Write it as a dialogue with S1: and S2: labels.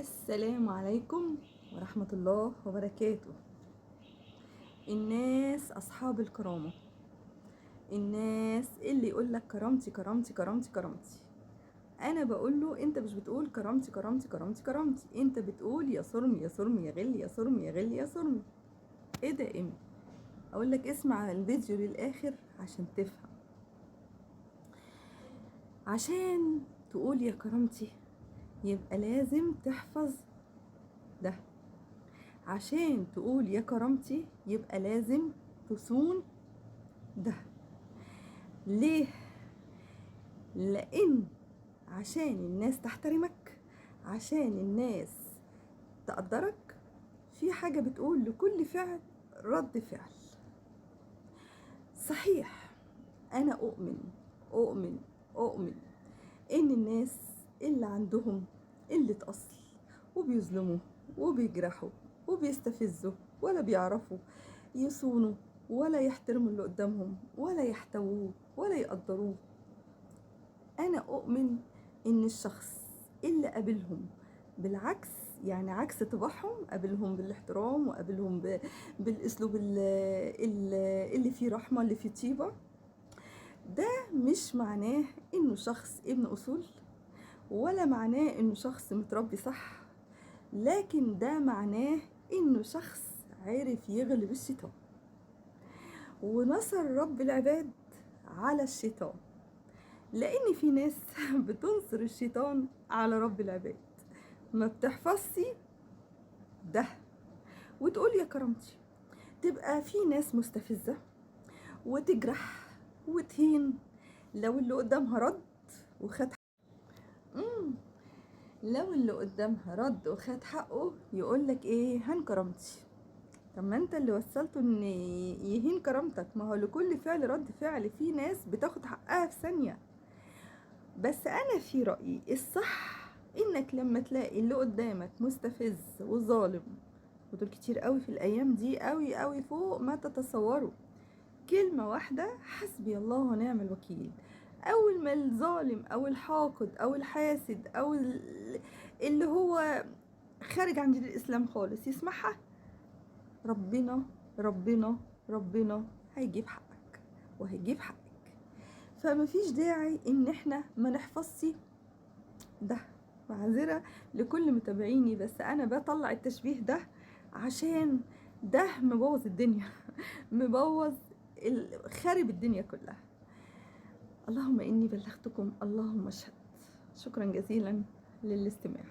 S1: السلام عليكم ورحمة الله وبركاته. الناس أصحاب الكرامة، الناس اللي يقولك كرامتي كرامتي كرامتي كرامتي. أنا بقوله أنت مش بتقول كرامتي كرامتي كرامتي كرامتي، أنت بتقول يا صرمي يا صرمي يا غلي يا صرمي يا غلي يا صرمي. إيه ده إيه؟ أقولك اسمع الفيديو للآخر عشان تفهم. عشان تقول يا كرامتي يبقى لازم تحفظ ده. عشان تقول يا كرامتي يبقى لازم تصون ده. ليه؟ لأن عشان الناس تحترمك، عشان الناس تقدرك، في حاجة بتقول لكل فعل رد فعل. صحيح أنا أؤمن إن الناس اللي عندهم قلة أصل وبيظلموا وبيجرحوا وبيستفزوا ولا بيعرفوا يصونوا ولا يحترموا اللي قدامهم ولا يحتووه ولا يقدروه، أنا أؤمن إن الشخص اللي قابلهم بالعكس، يعني عكس طباعهم، قابلهم بالاحترام وقابلهم بالأسلوب اللي فيه رحمة، اللي فيه طيبة، ده مش معناه إنه شخص ابن أصول، ولا معناه إنه شخص متربي صح، لكن ده معناه إنه شخص عارف يغلب الشيطان ونصر رب العباد على الشيطان. لأن في ناس بتنصر الشيطان على رب العباد، ما بتحفظش ده وتقول يا كرامتي. تبقى في ناس مستفزة وتجرح وتهين لو اللي قدامها رد وخد لو اللي قدامها رد وخد حقه يقولك ايه؟ هان كرامتي. طب ما انت اللي وصلته ان يهين كرامتك. ما هو لكل فعل رد فعل. في ناس بتاخد حقها في ثانية. بس انا في رأيي الصح انك لما تلاقي اللي قدامك مستفز وظالم، ودول كتير قوي في الايام دي، قوي قوي فوق ما تتصوروا، كلمة واحدة حسبي الله ونعم الوكيل. اول ما الظالم او الحاقد او الحاسد او اللي هو خارج عن دين الاسلام خالص يسمعها، ربنا ربنا ربنا هيجيب حقك وهيجيب حقك. فمفيش داعي ان احنا ما نحفظش ده. معذرة لكل متابعيني، بس انا بطلع التشبيه ده عشان ده مبوظ الدنيا مبوظ خارب الدنيا كلها. اللهم اني بلغتكم، اللهم اشهد. شكرا جزيلا للاستماع.